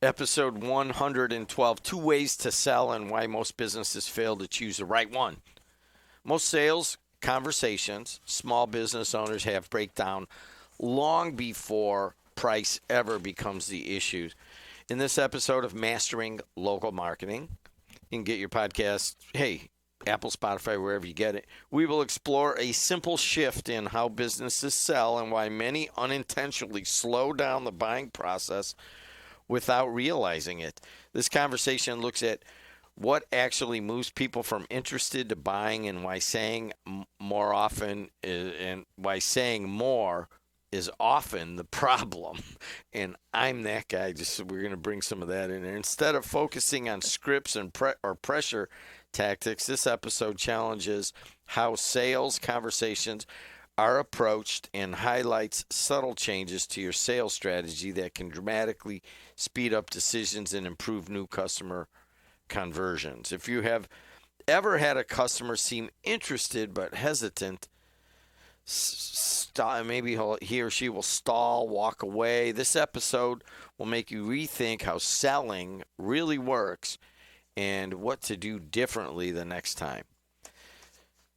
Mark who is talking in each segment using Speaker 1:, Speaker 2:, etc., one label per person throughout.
Speaker 1: Episode 112, 2 ways to sell and why most businesses fail to choose the right one. Most sales conversations small business owners have break down long before price ever becomes the issue. In this episode of Mastering Local Marketing, you can get your podcast, Apple, Spotify, wherever you get it. We will explore a simple shift in how businesses sell and why many unintentionally slow down the buying process without realizing it. This conversation looks at what actually moves people from interested to buying and why saying more is often the problem. And I'm that guy. We're going to bring some of that in there. Instead of focusing on scripts and pressure tactics, this episode challenges how sales conversations are approached and highlights subtle changes to your sales strategy that can dramatically speed up decisions and improve new customer conversions. If you have ever had a customer seem interested but hesitant, maybe he or she will stall, walk away. This episode will make you rethink how selling really works and what to do differently the next time.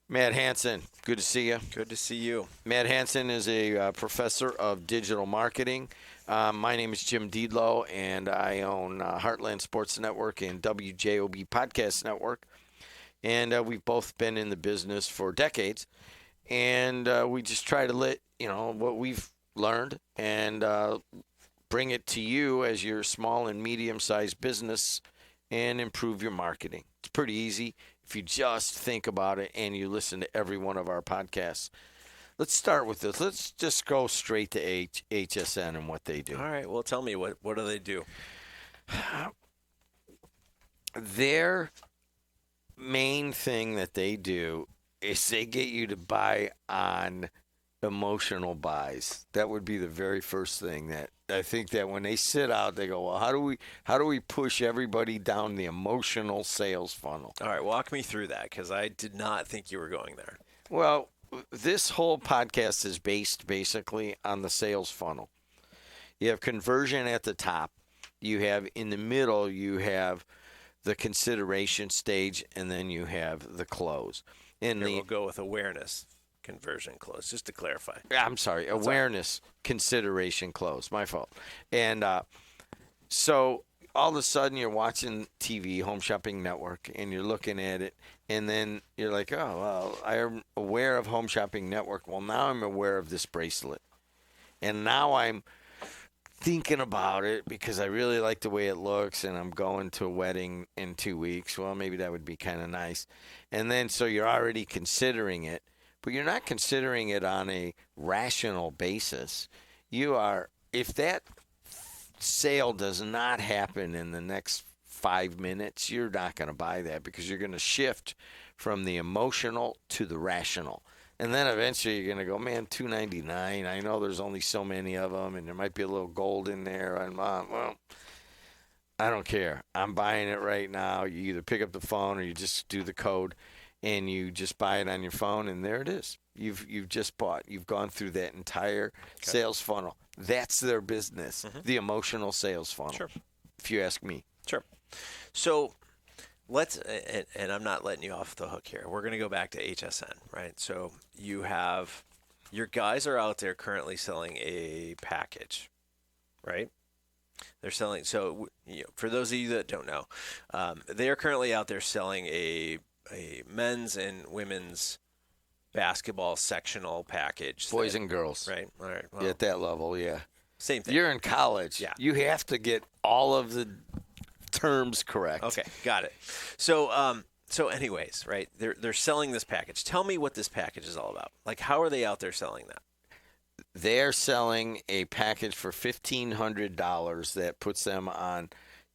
Speaker 1: Matt Hansen, good to see you.
Speaker 2: Good to see you.
Speaker 1: Matt Hansen is a professor of digital marketing. My name is Jim Diedlow, and I own Heartland Sports Network and WJOB Podcast Network. And we've both been in the business for decades. And we just try to let what we've learned and bring it to you as your small and medium-sized business and improve your marketing. It's pretty easy if you just think about it and you listen to every one of our podcasts. Let's start with this. Let's just go straight to HSN and what they do.
Speaker 2: All right. Well, tell me, what do they do?
Speaker 1: Their main thing that they do is they get you to buy on emotional buys. That would be the very first thing that I think that when they sit out, they go, well, how do we push everybody down the emotional sales funnel?
Speaker 2: All right, walk me through that, because I did not think you were going there.
Speaker 1: Well, this whole podcast is based basically on the sales funnel. You have conversion at the top. You have in the middle, you have the consideration stage, and then you have the close.
Speaker 2: We'll go with awareness, conversion, close, just to clarify.
Speaker 1: I'm sorry, awareness, consideration, close. My fault. And so all of a sudden you're watching TV, Home Shopping Network, and you're looking at it, and then you're like, oh, well, I'm aware of Home Shopping Network. Well, now I'm aware of this bracelet. And now I'm thinking about it because I really like the way it looks, and I'm going to a wedding in 2 weeks. Well, maybe that would be kind of nice. And then so you're already considering it, but you're not considering it on a rational basis. You are, if that sale does not happen in the next 5 minutes, you're not going to buy that because you're going to shift from the emotional to the rational. And then eventually you're going to go, man, $2.99. I know there's only so many of them, and there might be a little gold in there. And well, I don't care. I'm buying it right now. You either pick up the phone or you just do the code, and you just buy it on your phone, and there it is. You've just bought. You've gone through that entire sales funnel. That's their business, the emotional sales funnel,
Speaker 2: Sure.
Speaker 1: if you ask me.
Speaker 2: Sure. So let's, and I'm not letting you off the hook here. We're going to go back to HSN, right? So you have, your guys are out there currently selling a package, right? They're selling, so for those of you that don't know, they are currently out there selling a men's and women's basketball sectional package.
Speaker 1: Boys and girls.
Speaker 2: Right. All right. Well,
Speaker 1: At that level, yeah.
Speaker 2: Same thing.
Speaker 1: You're in college.
Speaker 2: Yeah.
Speaker 1: You have to get all of the terms correct.
Speaker 2: Okay, got it. So anyways, right? They're selling this package. Tell me what this package is all about. Like, how are they out there selling that?
Speaker 1: They're selling a package for $1,500 that puts them on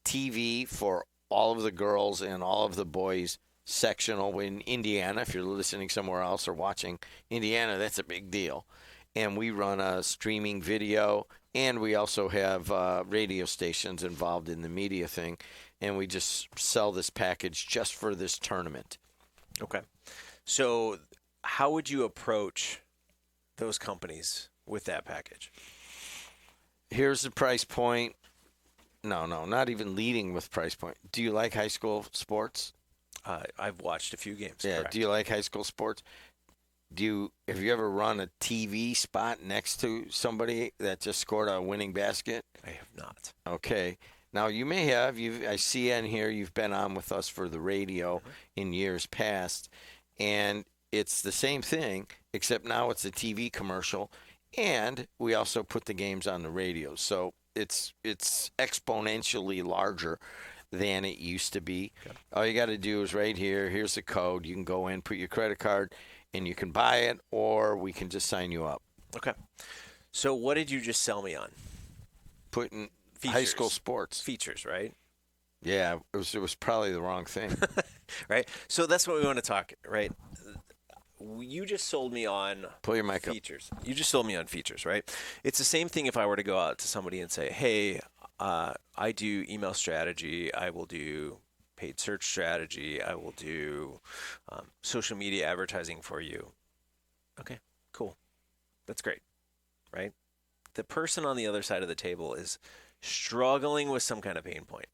Speaker 1: TV for all of the girls and all of the boys sectional in Indiana. If you're listening somewhere else or watching Indiana, that's a big deal. And we run a streaming video, and we also have radio stations involved in the media thing, and we just sell this package just for this tournament.
Speaker 2: Okay. So how would you approach those companies with that package?
Speaker 1: Here's the price point. No, not even leading with price point. Do you like high school sports?
Speaker 2: I've watched a few games.
Speaker 1: Yeah.
Speaker 2: Correct.
Speaker 1: Do you like high school sports? Have you ever run a TV spot next to somebody that just scored a winning basket?
Speaker 2: I have not.
Speaker 1: Okay. Now you may have. I see on here you've been on with us for the radio in years past, and it's the same thing except now it's a TV commercial, and we also put the games on the radio. So it's exponentially larger than it used to be.
Speaker 2: Okay.
Speaker 1: All you got to do is right here. Here's the code. You can go in, put your credit card, and you can buy it, or we can just sign you up.
Speaker 2: Okay. So what did you just sell me on?
Speaker 1: Putting
Speaker 2: Features.
Speaker 1: high school sports.
Speaker 2: Features, right?
Speaker 1: Yeah, it was probably the wrong thing.
Speaker 2: Right. So that's what we want to talk, right? You just sold me on
Speaker 1: Pull your mic up.
Speaker 2: features. You just sold me on features, right? It's the same thing if I were to go out to somebody and say, hey, I do email strategy. I will do paid search strategy. I will do social media advertising for you. Okay, cool. That's great, right? The person on the other side of the table is struggling with some kind of pain point.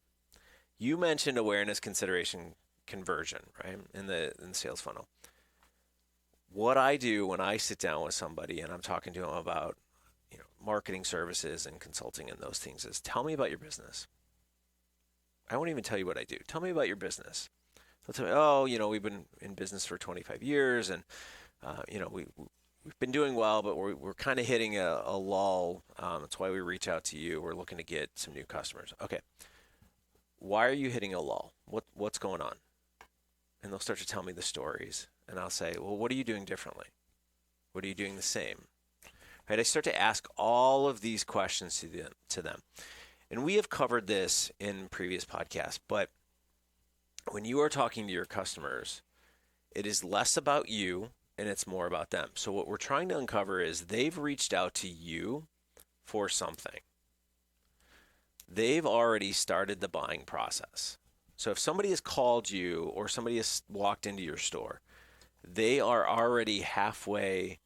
Speaker 2: You mentioned awareness, consideration, conversion, right, in the sales funnel. What I do when I sit down with somebody and I'm talking to them about, marketing services and consulting and those things is tell me about your business. I won't even tell you what I do. Tell me about your business. They'll tell me, we've been in business for 25 years and, we've been doing well, but we're kind of hitting a lull. That's why we reach out to you. We're looking to get some new customers. Okay. Why are you hitting a lull? What's going on? And they'll start to tell me the stories. And I'll say, well, what are you doing differently? What are you doing the same? Right? I start to ask all of these questions to them. And we have covered this in previous podcasts, but when you are talking to your customers, it is less about you and it's more about them. So what we're trying to uncover is they've reached out to you for something. They've already started the buying process. So if somebody has called you or somebody has walked into your store, they are already halfway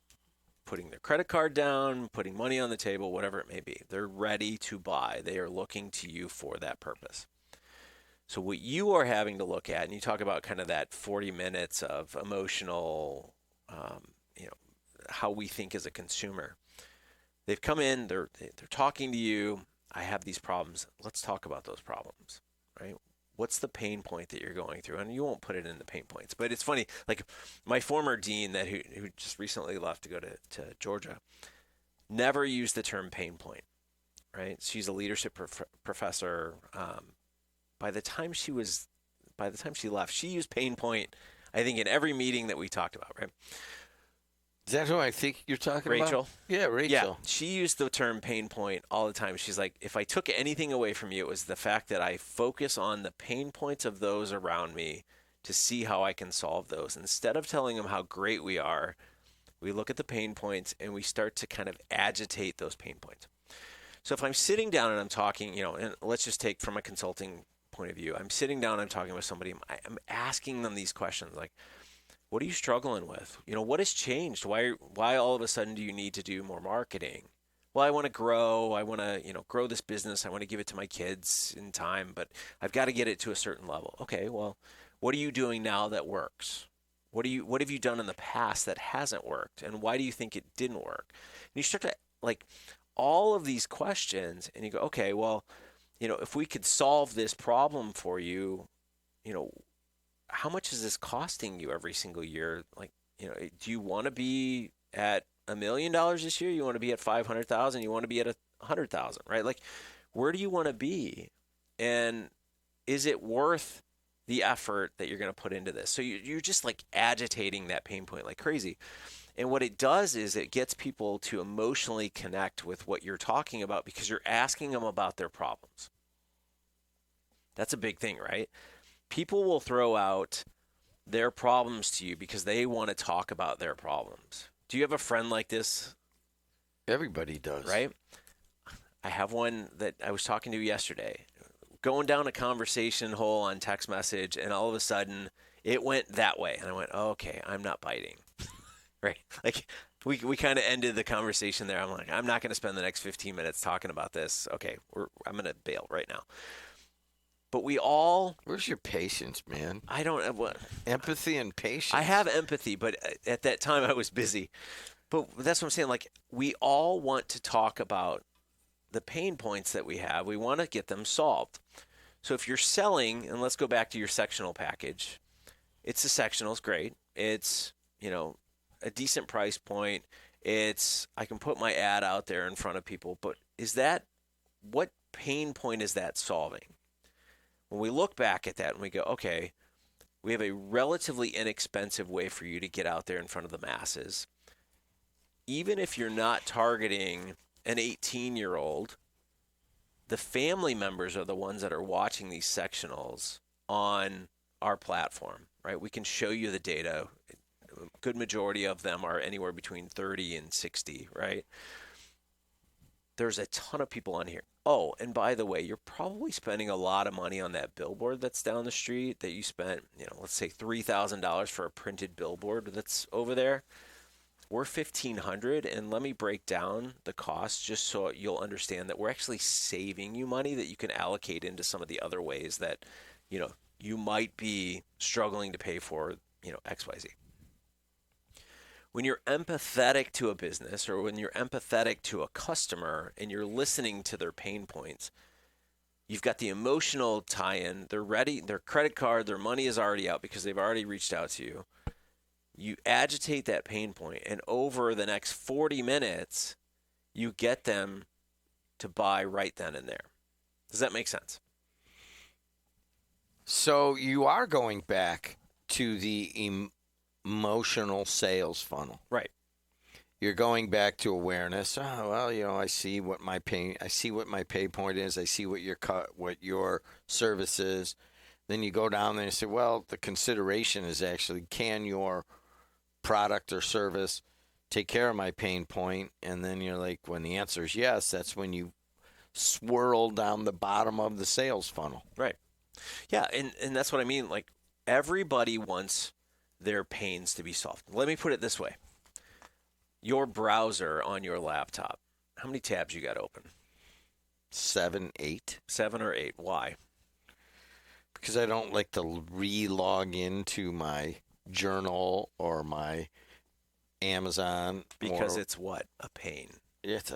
Speaker 2: putting their credit card down, putting money on the table, whatever it may be. They're ready to buy. They are looking to you for that purpose. So what you are having to look at, and you talk about kind of that 40 minutes of emotional, how we think as a consumer. They've come in, they're talking to you. I have these problems. Let's talk about those problems, right? What's the pain point that you're going through? And you won't put it in the pain points. But it's funny, like my former dean who just recently left to go to Georgia never used the term pain point, right? She's a leadership professor. By the time she left, she used pain point, I think, in every meeting that we talked about, right?
Speaker 1: Is that who I think you're talking about?
Speaker 2: Rachel?
Speaker 1: Yeah, Rachel.
Speaker 2: Yeah, she used the term pain point all the time. She's like, if I took anything away from you, it was the fact that I focus on the pain points of those around me to see how I can solve those. Instead of telling them how great we are, we look at the pain points and we start to kind of agitate those pain points. So if I'm sitting down and I'm talking, and let's just take from a consulting point of view, I'm sitting down, I'm talking with somebody, I'm asking them these questions like, what are you struggling with? What has changed? Why all of a sudden do you need to do more marketing? Well, I want to grow. I want to, grow this business. I want to give it to my kids in time, but I've got to get it to a certain level. Okay, well, what are you doing now that works? What have you done in the past that hasn't worked? And why do you think it didn't work? And you start to all of these questions and you go, okay, well, if we could solve this problem for you, how much is this costing you every single year? Do you want to be at $1 million this year? You want to be at 500,000? You want to be at 100,000, right? Where do you want to be? And is it worth the effort that you're going to put into this? So you're just agitating that pain point like crazy. And what it does is it gets people to emotionally connect with what you're talking about because you're asking them about their problems. That's a big thing, right? People will throw out their problems to you because they want to talk about their problems. Do you have a friend like this?
Speaker 1: Everybody does.
Speaker 2: Right? I have one that I was talking to yesterday, going down a conversation hole on text message, and all of a sudden it went that way. And I went, oh, okay, I'm not biting. Right? We kind of ended the conversation there. I'm like, I'm not going to spend the next 15 minutes talking about this. Okay, I'm going to bail right now. But we all,
Speaker 1: Where's your patience, man?
Speaker 2: I don't have what.
Speaker 1: Empathy and patience.
Speaker 2: I have empathy, but at that time I was busy. But that's what I'm saying. Like, we all want to talk about the pain points that we have. We want to get them solved. So if you're selling, and let's go back to your sectional package, it's the sectionals, great. It's, a decent price point. I can put my ad out there in front of people, but what pain point is that solving? When we look back at that and we go, okay, we have a relatively inexpensive way for you to get out there in front of the masses. Even if you're not targeting an 18-year-old, the family members are the ones that are watching these sectionals on our platform, right? We can show you the data. A good majority of them are anywhere between 30 and 60, right? There's a ton of people on here. Oh, and by the way, you're probably spending a lot of money on that billboard that's down the street that you spent, let's say $3,000 for a printed billboard that's over there. We're $1,500, and let me break down the cost just so you'll understand that we're actually saving you money that you can allocate into some of the other ways that, you might be struggling to pay for, XYZ. When you're empathetic to a business or when you're empathetic to a customer and you're listening to their pain points, you've got the emotional tie-in. They're ready. Their credit card, their money is already out because they've already reached out to you. You agitate that pain point, and over the next 40 minutes, you get them to buy right then and there. Does that make sense?
Speaker 1: So you are going back to the emotional sales funnel.
Speaker 2: Right.
Speaker 1: You're going back to awareness. Oh, well, I see what my pay point is. I see what your service is. Then you go down there and say, well, the consideration is actually, can your product or service take care of my pain point? And then you're like, when the answer is yes, that's when you swirl down the bottom of the sales funnel.
Speaker 2: Right. Yeah, and that's what I mean. Like, everybody wants their pains to be solved. Let me put it this way. Your browser on your laptop, how many tabs you got open?
Speaker 1: 7, 8.
Speaker 2: 7 or 8. Why?
Speaker 1: Because I don't like to re-log into my journal or my Amazon.
Speaker 2: Because it's what? A pain.
Speaker 1: It's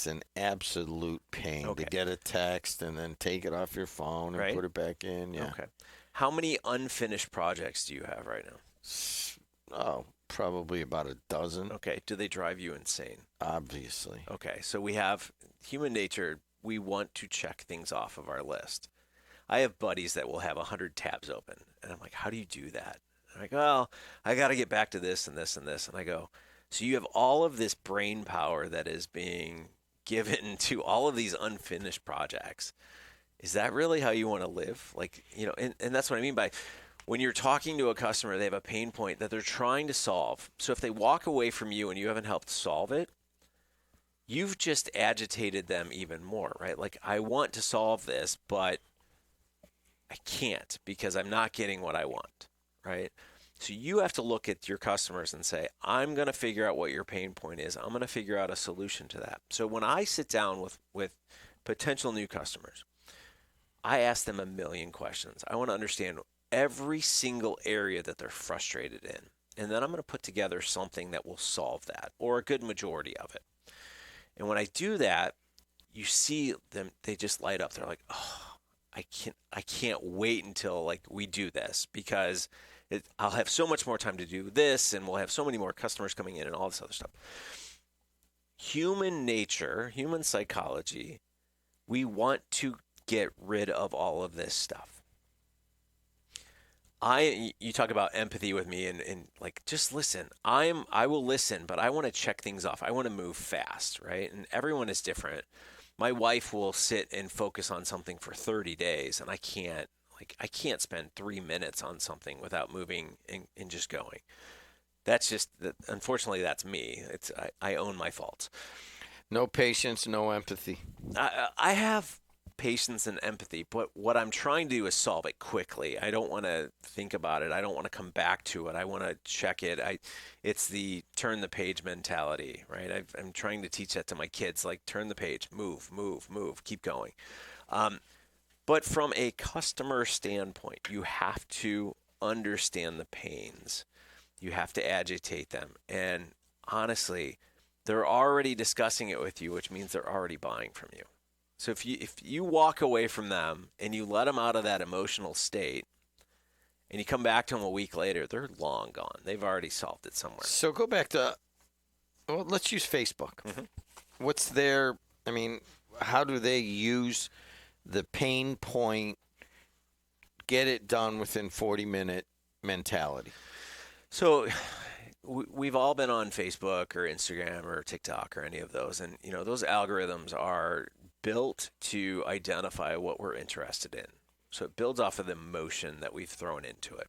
Speaker 1: an absolute pain
Speaker 2: Okay.
Speaker 1: to get a text and then take it off your phone and
Speaker 2: Right.
Speaker 1: put it back in. Yeah.
Speaker 2: Okay. How many unfinished projects do you have right now?
Speaker 1: Oh, probably about a dozen.
Speaker 2: Okay. Do they drive you insane?
Speaker 1: Obviously.
Speaker 2: Okay. So we have human nature. We want to check things off of our list. I have buddies that will have 100 tabs open. And I'm like, how do you do that? I'm like, well, I got to get back to this and this and this. And I go, so you have all of this brain power that is being given to all of these unfinished projects. Is that really how you want to live? Like, and that's what I mean by when you're talking to a customer, they have a pain point that they're trying to solve. So if they walk away from you and you haven't helped solve it, you've just agitated them even more, right? Like, I want to solve this, but I can't because I'm not getting what I want, right? So you have to look at your customers and say, I'm going to figure out what your pain point is. I'm going to figure out a solution to that. So when I sit down with potential new customers, I ask them a million questions. I want to understand every single area that they're frustrated in. And then I'm going to put together something that will solve that, or a good majority of it. And when I do that, you see them, they just light up. They're like, oh, I can't wait until like we do this because I'll have so much more time to do this, and we'll have so many more customers coming in and all this other stuff. Human nature, human psychology, we want to get rid of all of this stuff. You talk about empathy with me and like, just listen. I will listen, but I want to check things off. I want to move fast, right? And everyone is different. My wife will sit and focus on something for 30 days, and I can't spend 3 minutes on something without moving and just going. That's just, unfortunately, that's me. I own my faults.
Speaker 1: No patience, no empathy.
Speaker 2: I have patience and empathy, but what I'm trying to do is solve it quickly. I don't want to think about it. I don't want to come back to it. I want to check it. It's the turn the page mentality, right? I'm trying to teach that to my kids, like turn the page, move, move, move, keep going. But from a customer standpoint, you have to understand the pains. You have to agitate them. And honestly, they're already discussing it with you, which means they're already buying from you. So if you walk away from them and you let them out of that emotional state and you come back to them a week later, they're long gone. They've already solved it somewhere.
Speaker 1: So go back to, well, let's use Facebook.
Speaker 2: Mm-hmm.
Speaker 1: What's their, I mean, how do they use the pain point, get it done within 40-minute mentality?
Speaker 2: So we've all been on Facebook or Instagram or TikTok or any of those. And, those algorithms are built to identify what we're interested in. So it builds off of the emotion that we've thrown into it.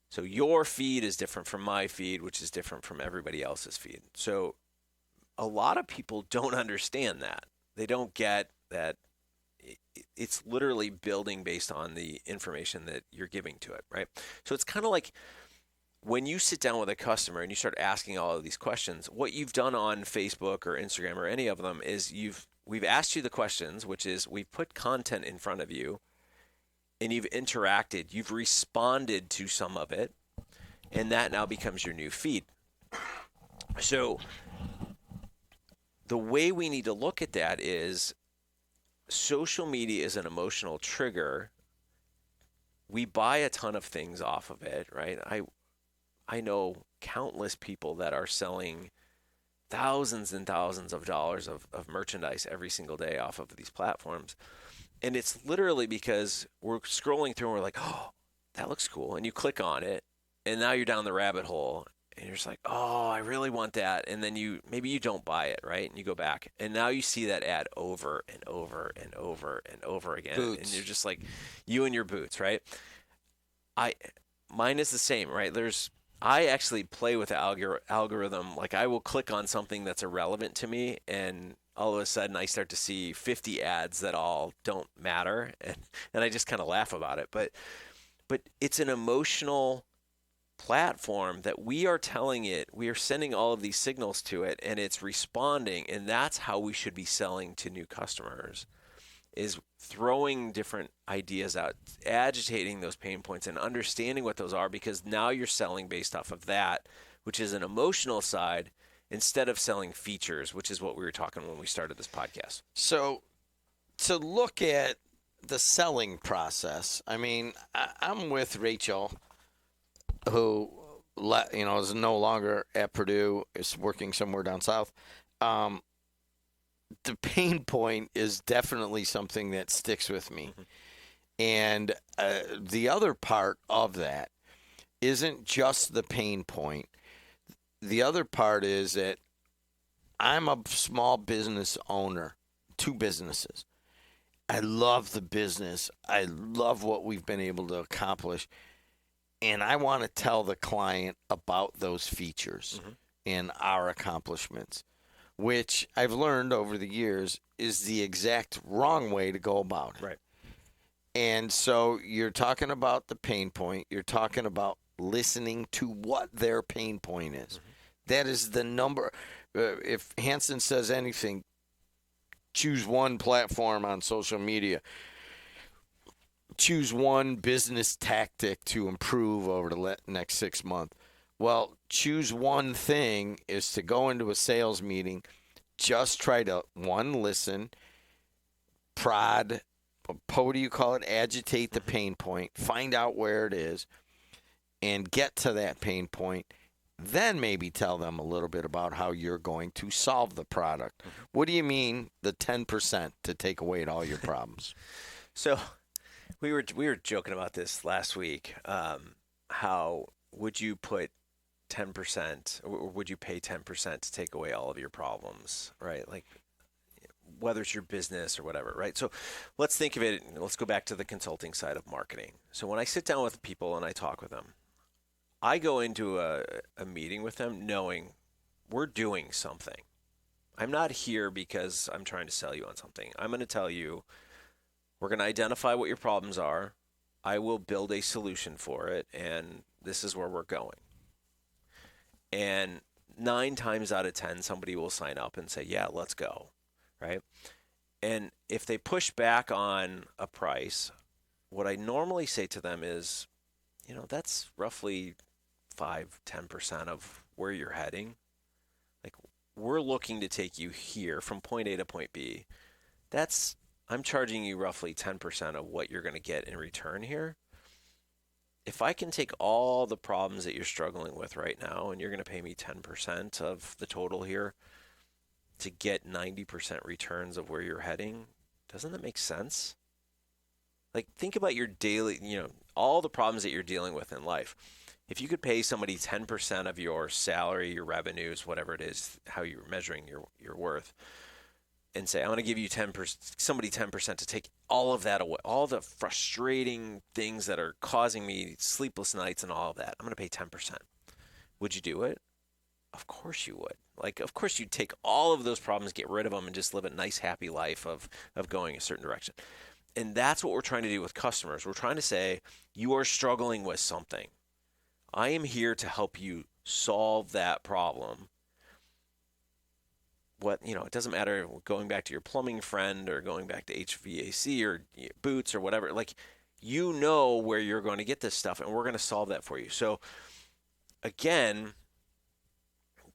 Speaker 2: So your feed is different from my feed, which is different from everybody else's feed. So a lot of people don't understand that. They don't get that it's literally building based on the information that you're giving to it, right? So it's kind of like when you sit down with a customer and you start asking all of these questions, what you've done on Facebook or Instagram or any of them is we've asked you the questions, which is we've put content in front of you and you've interacted, you've responded to some of it, and that now becomes your new feed. So the way we need to look at that is social media is an emotional trigger. We buy a ton of things off of it, right? I know countless people that are selling thousands and thousands of dollars of merchandise every single day off of these platforms. And it's literally because we're scrolling through and we're like, oh, that looks cool. And you click on it, and now you're down the rabbit hole. And you're just like, oh, I really want that. And then maybe you don't buy it, right? And you go back. And now you see that ad over and over and over and over again.
Speaker 1: Boots.
Speaker 2: And you're just like, you and your boots, right? Mine is the same, right? I actually play with the algorithm. Like I will click on something that's irrelevant to me, and all of a sudden I start to see 50 ads that all don't matter, and I just kind of laugh about it. But it's an emotional platform that we are sending all of these signals to it, and it's responding, and that's how we should be selling to new customers. Is throwing different ideas out, agitating those pain points and understanding what those are, because now you're selling based off of that, which is an emotional side, instead of selling features, which is what we were talking when we started this podcast.
Speaker 1: So to look at the selling process, I mean, I'm with Rachel, who is no longer at Purdue, is working somewhere down south. The pain point is definitely something that sticks with me. Mm-hmm. And the other part of that isn't just the pain point. The other part is that I'm a small business owner, 2 businesses. I love the business. I love what we've been able to accomplish. And I want to tell the client about those features mm-hmm. and our accomplishments, which I've learned over the years is the exact wrong way to go about it.
Speaker 2: Right.
Speaker 1: And so you're talking about the pain point. You're talking about listening to what their pain point is. Mm-hmm. That is the number. If Hansen says anything, choose one platform on social media. Choose one business tactic to improve over the next 6 months. Well, choose one thing is to go into a sales meeting, just try to, listen, prod, what do you call it, agitate the pain point, find out where it is, and get to that pain point. Then maybe tell them a little bit about how you're going to solve the product. What do you mean the 10% to take away all your problems?
Speaker 2: So we were joking about this last week. How would you put 10%, or would you pay 10% to take away all of your problems, right? Like whether it's your business or whatever, right? So let's think of it. Let's go back to the consulting side of marketing. So when I sit down with people and I talk with them, I go into a meeting with them knowing we're doing something. I'm not here because I'm trying to sell you on something. I'm going to tell you We're going to identify what your problems are. I will build a solution for it, and this is where we're going. And 9 times out of 10, somebody will sign up and say, yeah, let's go, right? And if they push back on a price, what I normally say to them is, that's roughly 5-10% of where you're heading. Like, we're looking to take you here from point A to point B. I'm charging you roughly 10% of what you're going to get in return here. If I can take all the problems that you're struggling with right now, and you're going to pay me 10% of the total here to get 90% returns of where you're heading, doesn't that make sense? Like, think about your daily, all the problems that you're dealing with in life. If you could pay somebody 10% of your salary, your revenues, whatever it is, how you're measuring your worth, and say, I'm going to give you 10% to take all of that away, all the frustrating things that are causing me sleepless nights and all of that. I'm going to pay 10%. Would you do it? Of course you would. Like, of course you'd take all of those problems, get rid of them, and just live a nice, happy life of going a certain direction. And that's what we're trying to do with customers. We're trying to say, you are struggling with something. I am here to help you solve that problem. It doesn't matter going back to your plumbing friend or going back to HVAC or boots or whatever. Like, where you're going to get this stuff, and we're going to solve that for you. So, again,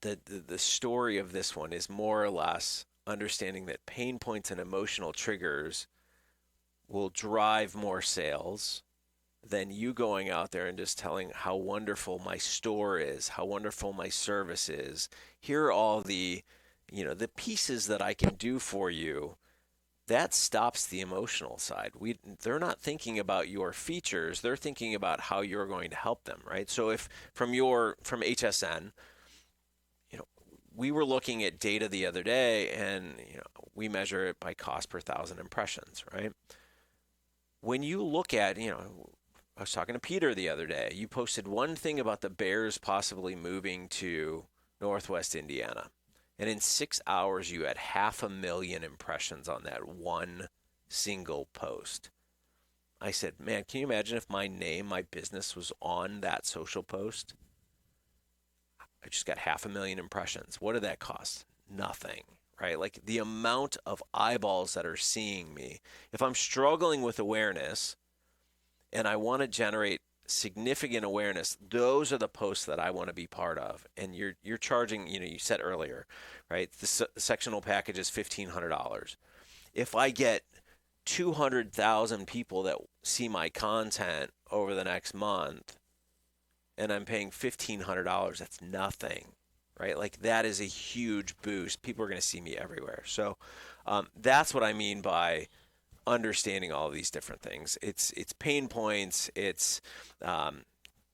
Speaker 2: the story of this one is more or less understanding that pain points and emotional triggers will drive more sales than you going out there and just telling how wonderful my store is, how wonderful my service is. Here are all the pieces that I can do for you. That stops the emotional side. They're not thinking about your features. They're thinking about how you're going to help them, right? So if from HSN, we were looking at data the other day, and we measure it by cost per 1,000 impressions, right? When you look at, I was talking to Peter the other day. You posted one thing about the Bears possibly moving to Northwest Indiana. And in 6 hours, you had 500,000 impressions on that one single post. I said, man, can you imagine if my business was on that social post? I just got 500,000 impressions. What did that cost? Nothing, right? Like, the amount of eyeballs that are seeing me. If I'm struggling with awareness and I want to generate significant awareness, those are the posts that I want to be part of. And you're charging, you said earlier, right? The sectional package is $1,500. If I get 200,000 people that see my content over the next month, and I'm paying $1,500, that's nothing, right? Like, that is a huge boost. People are going to see me everywhere. So that's what I mean by understanding all of these different things. It's pain points, it's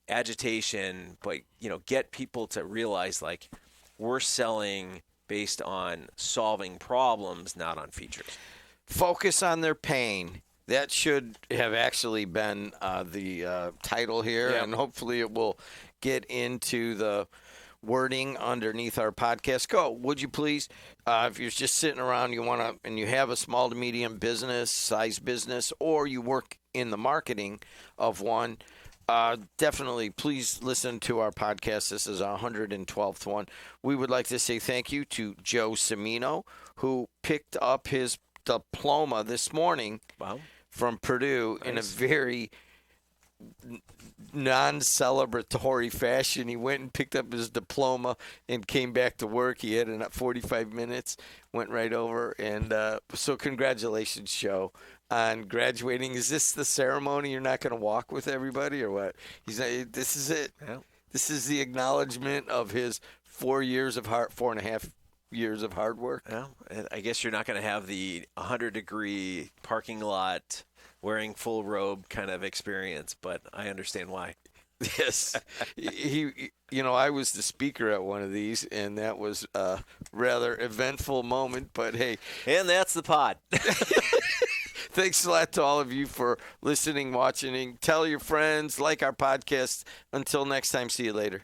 Speaker 2: agitation, but get people to realize, like, we're selling based on solving problems, not on features.
Speaker 1: Focus on their pain. That should have actually been the title here,
Speaker 2: Yeah.
Speaker 1: and hopefully it will get into the wording underneath our podcast. Go, would you please? If you're just sitting around, and you have a small to medium size business, or you work in the marketing of one, definitely please listen to our podcast. This is our 112th one. We would like to say thank you to Joe Cimino, who picked up his diploma this morning.
Speaker 2: Wow.
Speaker 1: From Purdue.
Speaker 2: Nice.
Speaker 1: In a very non-celebratory fashion. He went and picked up his diploma and came back to work. He had 45 minutes, went right over. And so congratulations, Joe, on graduating. Is this the ceremony? You're not going to walk with everybody or what? This is it.
Speaker 2: Yeah.
Speaker 1: This is the acknowledgement of his 4.5 years of hard work.
Speaker 2: Well, I guess you're not going to have the 100-degree parking lot wearing full robe kind of experience, but I understand why.
Speaker 1: Yes. I was the speaker at one of these, and that was a rather eventful moment, but hey.
Speaker 2: And that's the pod.
Speaker 1: Thanks a lot to all of you for listening, watching. Tell your friends, like our podcast. Until next time, see you later.